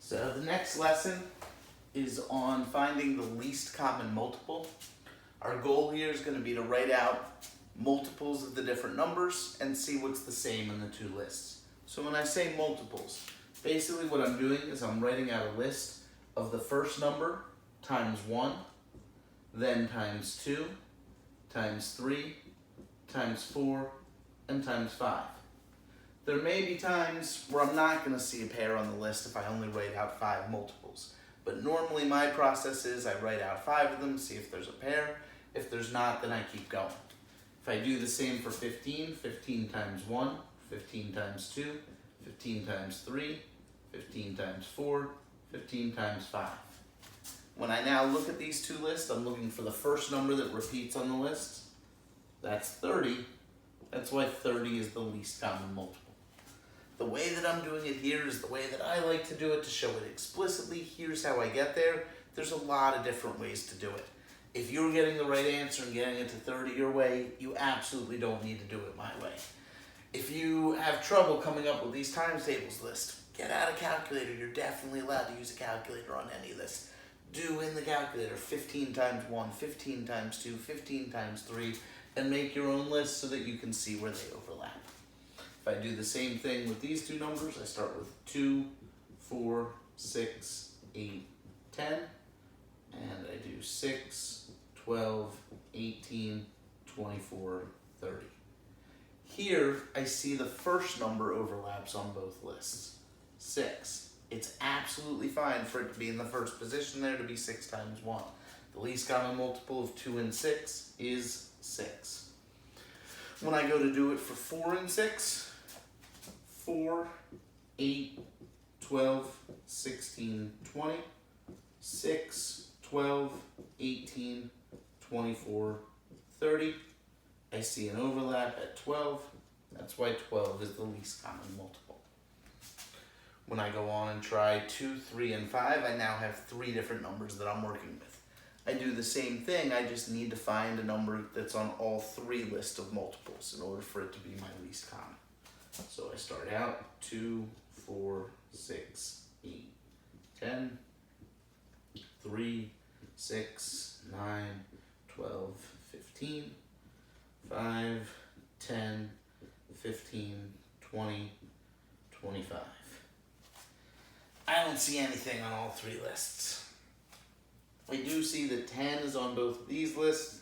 So the next lesson is on finding the least common multiple. Our goal here is going to be to write out multiples of the different numbers and see what's the same in the two lists. So when I say multiples, basically what I'm doing is I'm writing out a list of the first number times 1, then times 2, times 3, times 4, and times 5. There may be times where I'm not going to see a pair on the list if I only write out 5 multiples. But normally my process is I write out 5 of them, see if there's a pair. If there's not, then I keep going. If I do the same for 15, 15 times 1, 15 times 2, 15 times 3, 15 times 4, 15 times 5. When I now look at these two lists, I'm looking for the first number that repeats on the list. That's 30. That's why 30 is the least common multiple. The way that I'm doing it here is the way that I like to do it to show it explicitly. Here's how I get there. There's a lot of different ways to do it. If you're getting the right answer and getting it to 30 your way, you absolutely don't need to do it my way. If you have trouble coming up with these times tables list, get out a calculator. You're definitely allowed to use a calculator on any of this. Do in the calculator 15 times 1, 15 times 2, 15 times 3, and make your own list so that you can see where they overlap. If I do the same thing with these two numbers, I start with 2, 4, 6, 8, 10, and I do 6, 12, 18, 24, 30. Here, I see the first number overlaps on both lists, 6. It's absolutely fine for it to be in the first position there to be 6 times 1. The least common multiple of 2 and 6 is 6. When I go to do it for 4 and 6, 4, 8, 12, 16, 20, 6, 12, 18, 24, 30. I see an overlap at 12. That's why 12 is the least common multiple. When I go on and try 2, 3, and 5, I now have 3 different numbers that I'm working with. I do the same thing, I just need to find a number that's on all 3 lists of multiples in order for it to be my least common. So I start out 2, 4, 6, 8, 10, 3, 6, 9, 12, 15, 5, 10, 15, 20, 25. I don't see anything on all 3 lists. I do see that 10 is on both of these lists.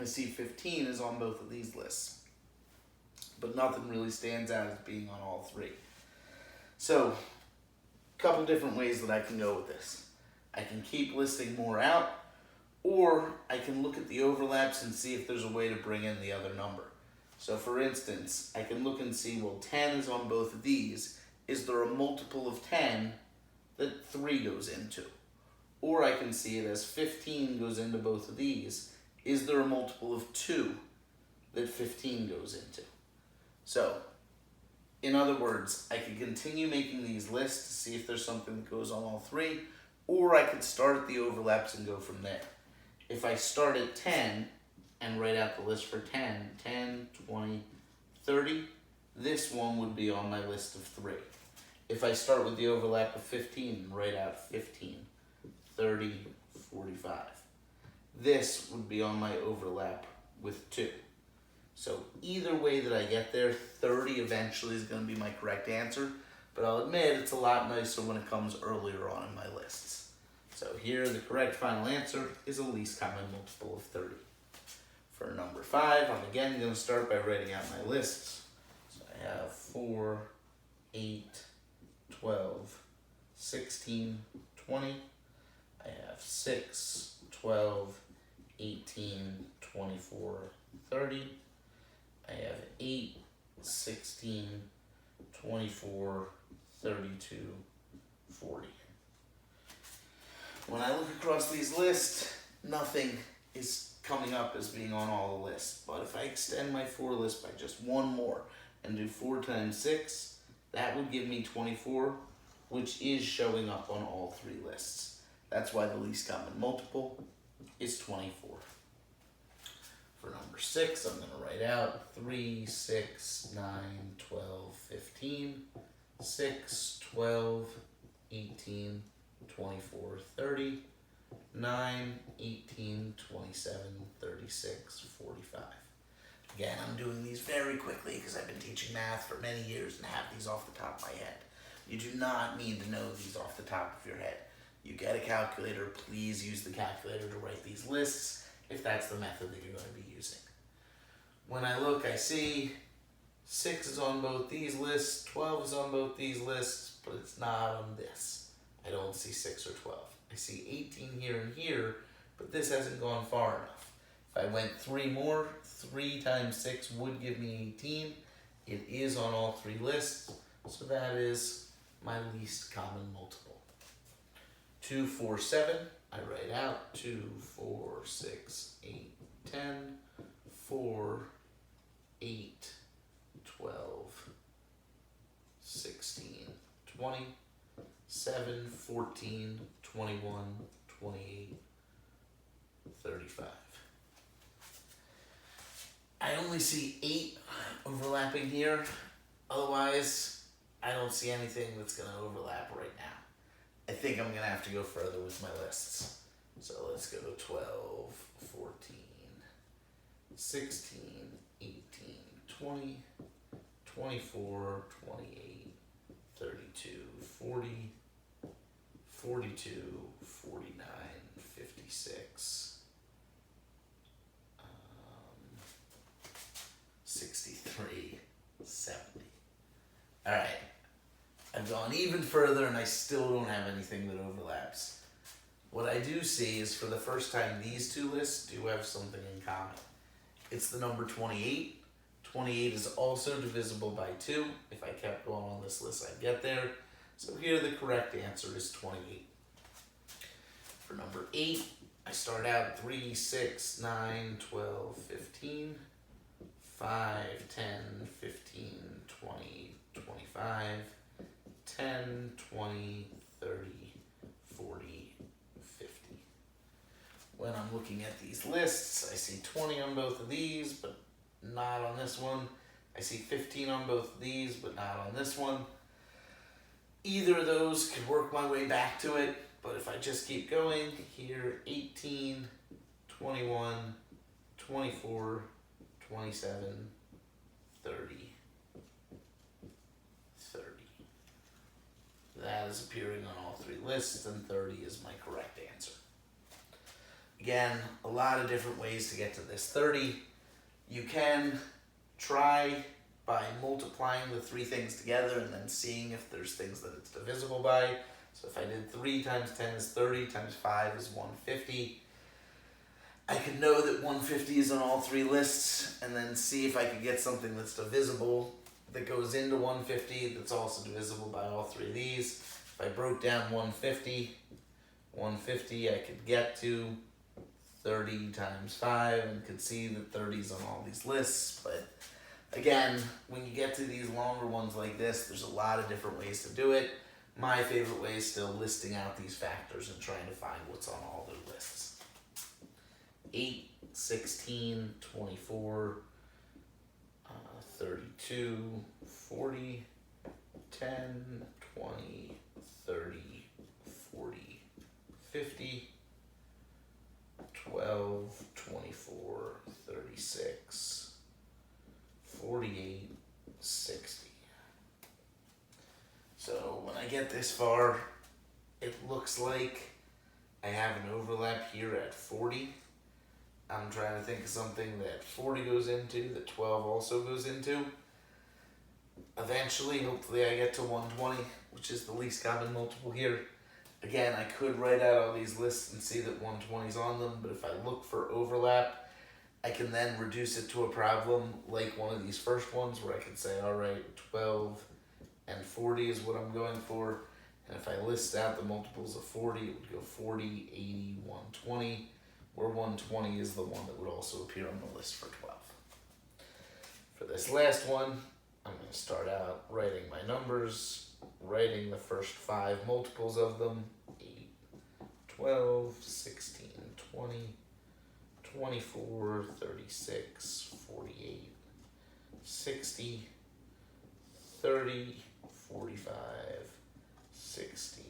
I see 15 is on both of these lists. But nothing really stands out as being on all 3. So, a couple different ways that I can go with this. I can keep listing more out, or I can look at the overlaps and see if there's a way to bring in the other number. So for instance, I can look and see, well, 10 is on both of these. Is there a multiple of 10 that 3 goes into? Or I can see it as 15 goes into both of these. Is there a multiple of 2 that 15 goes into? So, in other words, I could continue making these lists to see if there's something that goes on all 3, or I could start at the overlaps and go from there. If I start at 10 and write out the list for 10, 10, 20, 30, this one would be on my list of 3. If I start with the overlap of 15 and write out 15, 30, 45, this would be on my overlap with 2. So either way that I get there, 30 eventually is going to be my correct answer, but I'll admit it's a lot nicer when it comes earlier on in my lists. So here the correct final answer is a least common multiple of 30. For number 5, I'm again going to start by writing out my lists. So I have 4, 8, 12, 16, 20. I have 6, 12, 18, 24, 30. I have 8, 16, 24, 32, 40. When I look across these lists, nothing is coming up as being on all the lists. But if I extend my 4 list by just 1 more and do 4 times 6, that would give me 24, which is showing up on all 3 lists. That's why the least common multiple is 24. For number 6, I'm going to write out 3, 6, 9, 12, 15, 6, 12, 18, 24, 30, 9, 18, 27, 36, 45. Again, I'm doing these very quickly because I've been teaching math for many years and have these off the top of my head. You do not need to know these off the top of your head. You get a calculator, please use the calculator to write these lists if that's the method that you're going to be using. When I look, I see 6 is on both these lists, 12 is on both these lists, but it's not on this. I don't see 6 or 12. I see 18 here and here, but this hasn't gone far enough. If I went 3 more, 3 times 6 would give me 18. It is on all 3 lists, so that is my least common multiple. 2, 4, 7, I write out 2, 4, 6, 8, 10, 4, 8, 12, 16, 20, 7, 14, 21, 28, 35. I only see 8 overlapping here. Otherwise, I don't see anything that's going to overlap right now. I think I'm going to have to go further with my lists. So let's go 12, 14, 16, 18, 20, 24, 28, 32, 40, 42, 49, 56, 63, 70. All right. I've gone even further and I still don't have anything that overlaps. What I do see is for the first time these 2 lists do have something in common. It's the number 28. 28 is also divisible by 2. If I kept going on this list, I'd get there. So here the correct answer is 28. For number 8, I start out 3, 6, 9, 12, 15, 5, 10, 15, 20, 25, 10, 20, 30, 40, 50. When I'm looking at these lists, I see 20 on both of these, but not on this one. I see 15 on both of these, but not on this one. Either of those could work my way back to it, but if I just keep going, here 18, 21, 24, 27, 30, 30. That is appearing on all 3 lists, and 30 is my correct answer. Again, a lot of different ways to get to this 30. You can try by multiplying the 3 things together and then seeing if there's things that it's divisible by. So if I did 3 times 10 is 30, times 5 is 150. I could know that 150 is on all 3 lists and then see if I could get something that's divisible that goes into 150 that's also divisible by all 3 of these. If I broke down 150, I could get to 30 times 5 and could see that 30 is on all these lists. But again, when you get to these longer ones like this, there's a lot of different ways to do it. My favorite way is still listing out these factors and trying to find what's on all the lists. 8, 16, 24, 32, 40, 10, 20, 30, 40, 50, 12, 24, 36, 48, 60. So when I get this far, it looks like I have an overlap here at 40. I'm trying to think of something that 40 goes into, that 12 also goes into. Eventually, hopefully I get to 120, which is the least common multiple here. Again, I could write out all these lists and see that 120 is on them, but if I look for overlap, I can then reduce it to a problem like one of these first ones where I can say, all right, 12 and 40 is what I'm going for. And if I list out the multiples of 40, it would go 40, 80, 120, where 120 is the one that would also appear on the list for 12. For this last one, I'm going to start out writing my numbers, writing the first 5 multiples of them, 8, 12, 16, 20, 24, 36, 48, 60, 30, 45, 60,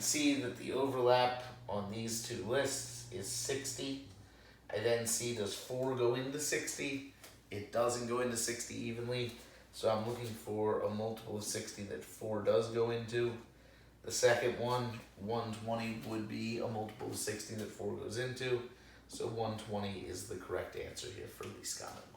see that the overlap on these two lists is 60. I then see, does 4 go into 60? It doesn't go into 60 evenly, so I'm looking for a multiple of 60 that 4 does go into. The second one, 120, would be a multiple of 60 that 4 goes into, so 120 is the correct answer here for least common.